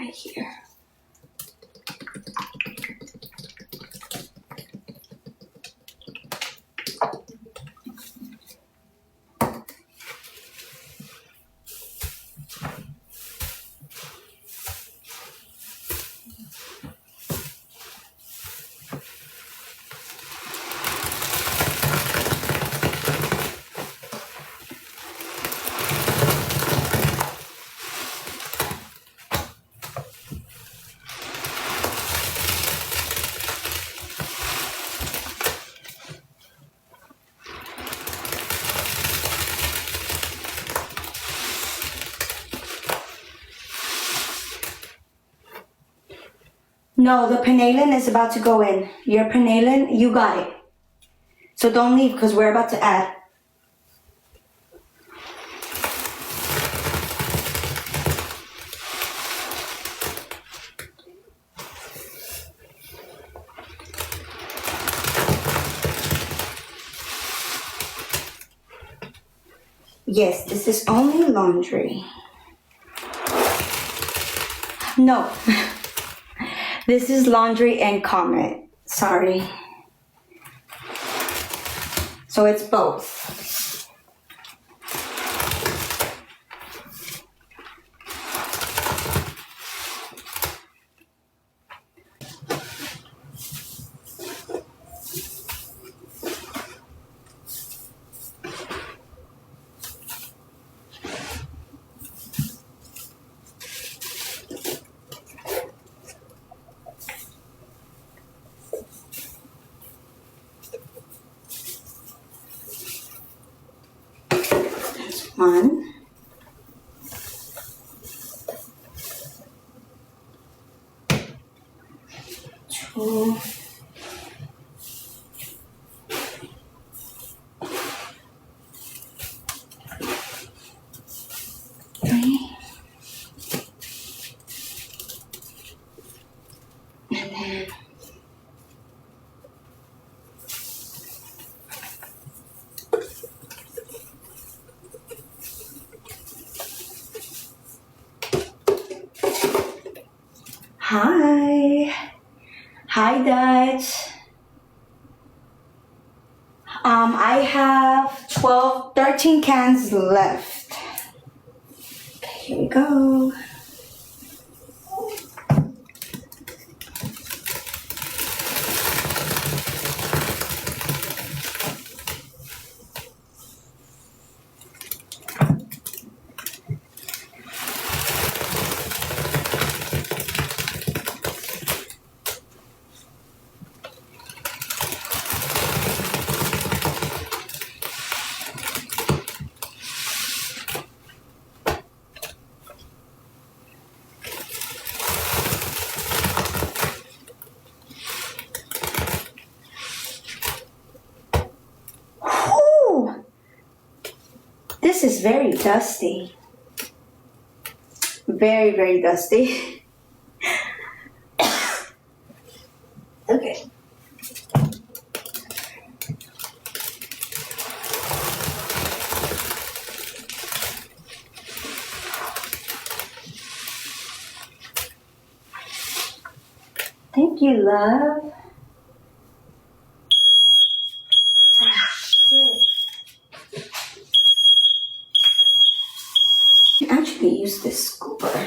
right here. No, the penalin is about to go in. Your penalin, you got it. So don't leave because we're about to add. Yes, this is only laundry. No, this is laundry and Comet. Sorry. So it's both. One. Two. Three. And then hi. Hi, Dutch. I have 13 cans left. Okay, here we go. Whew. This is very dusty. Very, very dusty. Okay. Thank you, love. Ah, shit. I can actually use this scooper.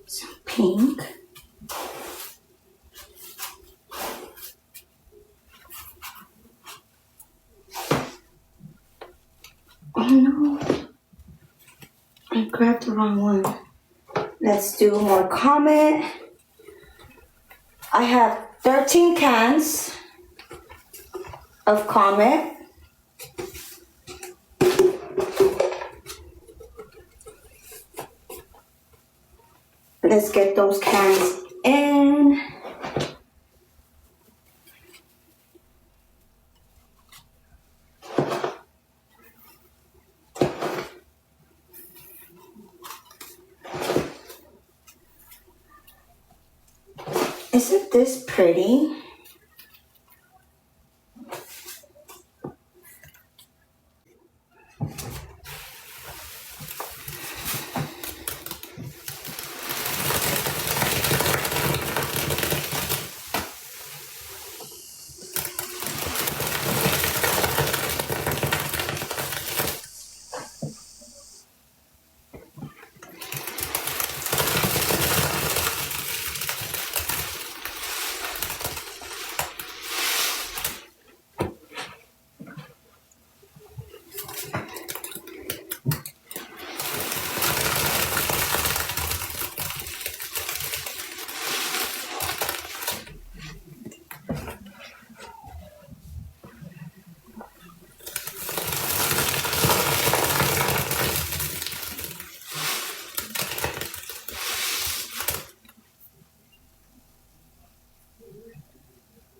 Some pink. Oh no. I grabbed the wrong one. Let's do more Comet. I have 13 cans of Comet. Let's get those cans in. Isn't this pretty?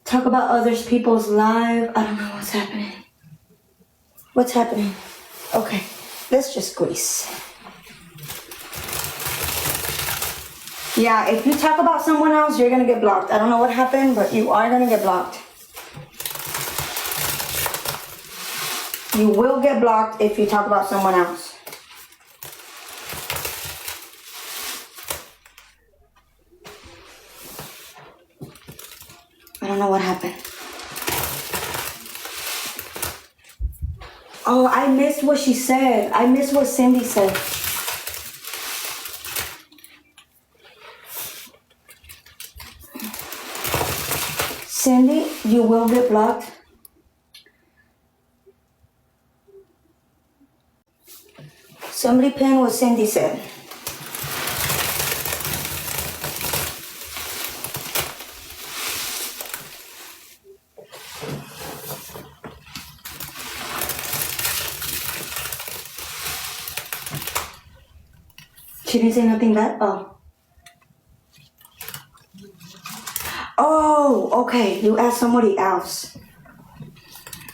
talk about other people's lives. I don't know what's happening. What's happening? Okay, let's just squeeze. Yeah, if you talk about someone else, you're gonna get blocked. I don't know what happened, but you are gonna get blocked. You will get blocked if you talk about someone else. I don't know what happened. Oh, I missed what she said. I missed what Cindy said. Cindy, you will get blocked. Somebody pin what Cindy said. She didn't say nothing bad? Oh. Oh, okay. You asked somebody else.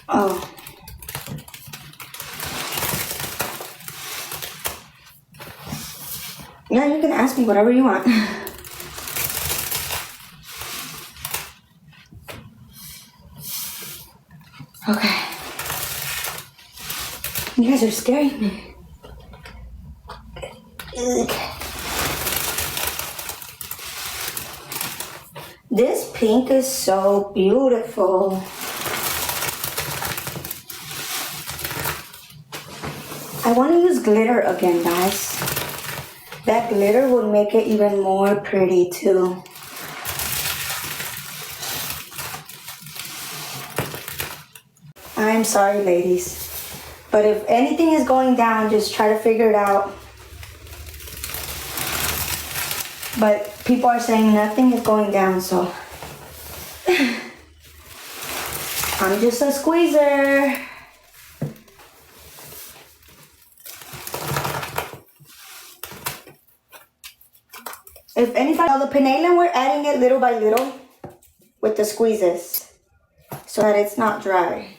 Oh. Yeah, you can ask me whatever you want. Okay. You guys are scaring me. This pink is so beautiful. I want to use glitter again, guys. That glitter would make it even more pretty too. I'm sorry, ladies. But if anything is going down, just try to figure it out. But people are saying nothing is going down, so I'm just a squeezer. If anybody know the Finalizing, we're adding it little by little with the squeezes so that it's not dry.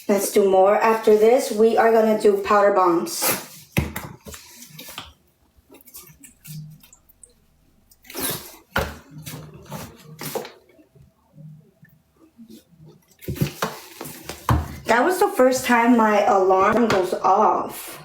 Let's do more. After this, we are gonna do powder bombs. That was the first time my alarm goes off.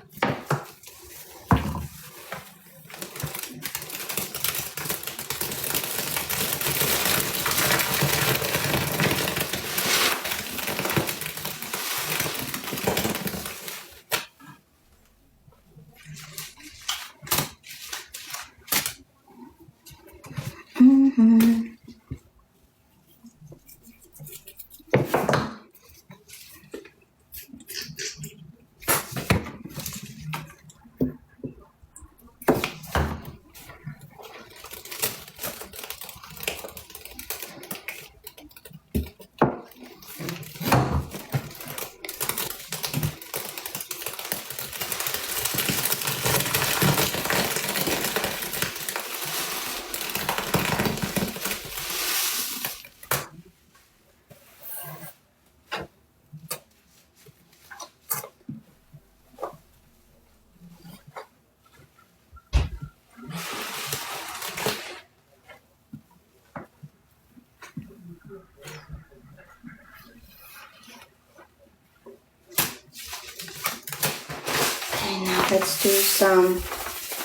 Let's do some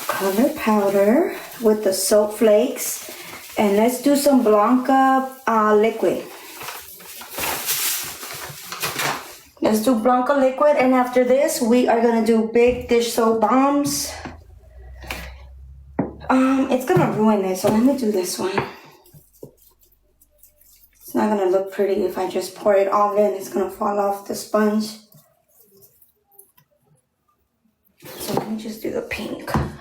color powder with the soap flakes And let's do some Blanca liquid. Let's do Blanca liquid, and after this, we are gonna do big dish soap bombs. It's gonna ruin it, so let me do this one. It's not gonna look pretty if I just pour it all in. It's gonna fall off the sponge. So let me just do the pink. Okay,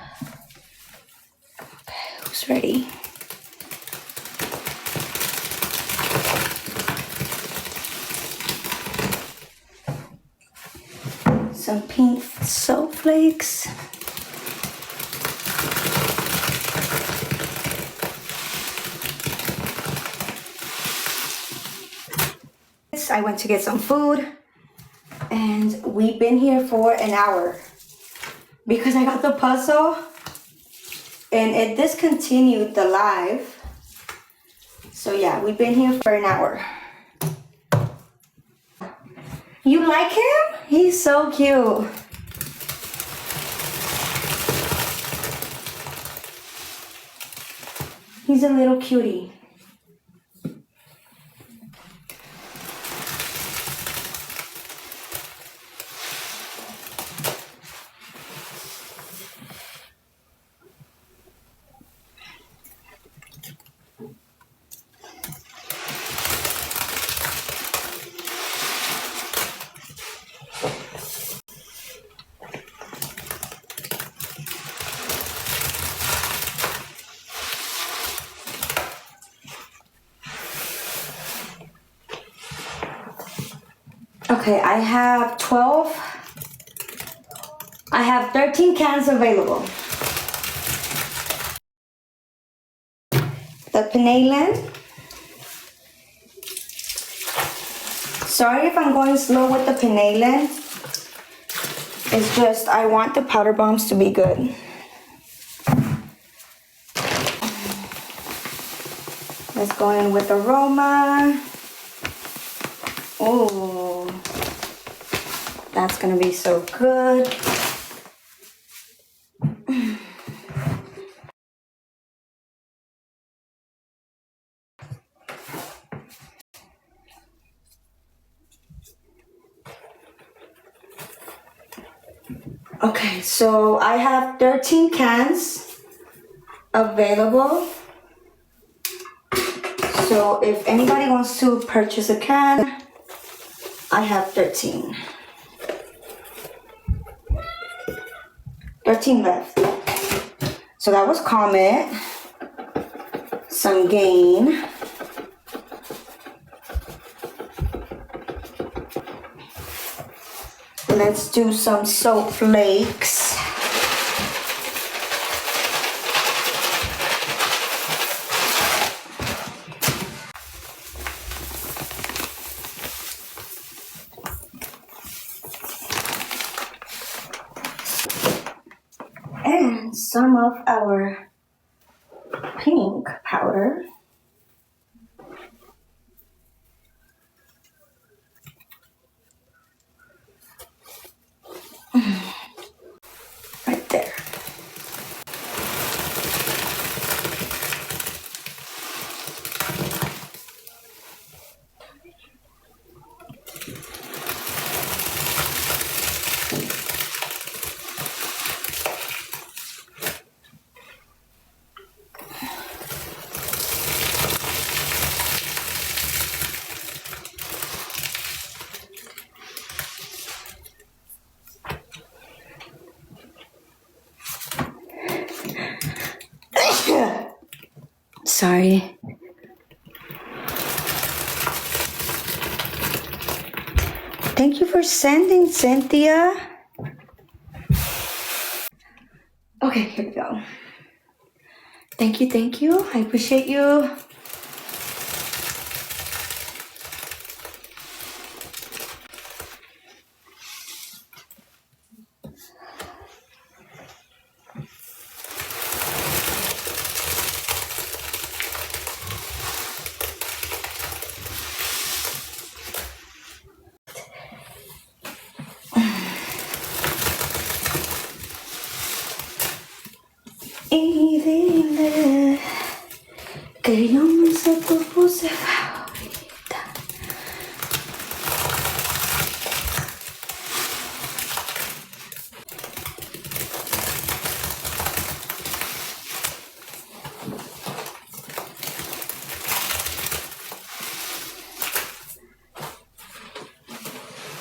who's ready? Some pink soap flakes. I went to get some food and we've been here for an hour because I got the puzzle and it discontinued the live. So yeah, we've been here for an hour. You like him? He's so cute. He's a little cutie. Okay, I have 13 cans available. The Finalizing. Sorry if I'm going slow with the Finalizing. It's just I want the powder bombs to be good. Let's go in with aroma. Oh, that's gonna be so good. Okay, so I have 13 cans available. So if anybody wants to purchase a can, I have 13. 13 left. So that was Comet, some Gain, let's do some soap flakes. And some of our pink powder. Right there. Sorry. Thank you for sending, Cynthia. Okay, here we go. Thank you. I appreciate you. Easy, que yo me sé tu pose favorita.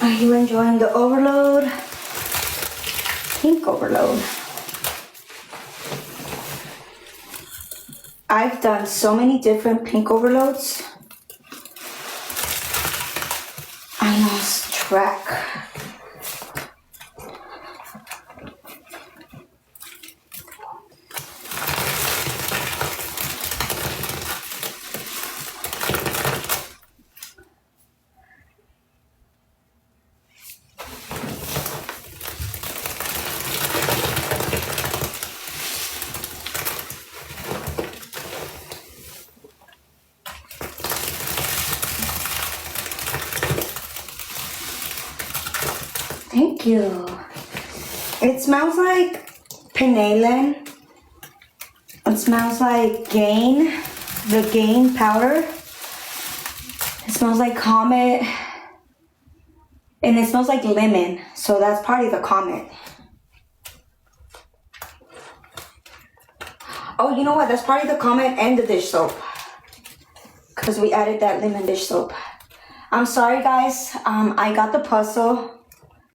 Are you enjoying the overload? Pink overload. I've done so many different pink overloads. I lost track. Thank you. It smells like Pinalen. It smells like Gain, the Gain powder. It smells like Comet. And it smells like lemon. So that's probably the Comet. Oh, you know what? That's probably the Comet and the dish soap. Because we added that lemon dish soap. I'm sorry, guys. I got the puzzle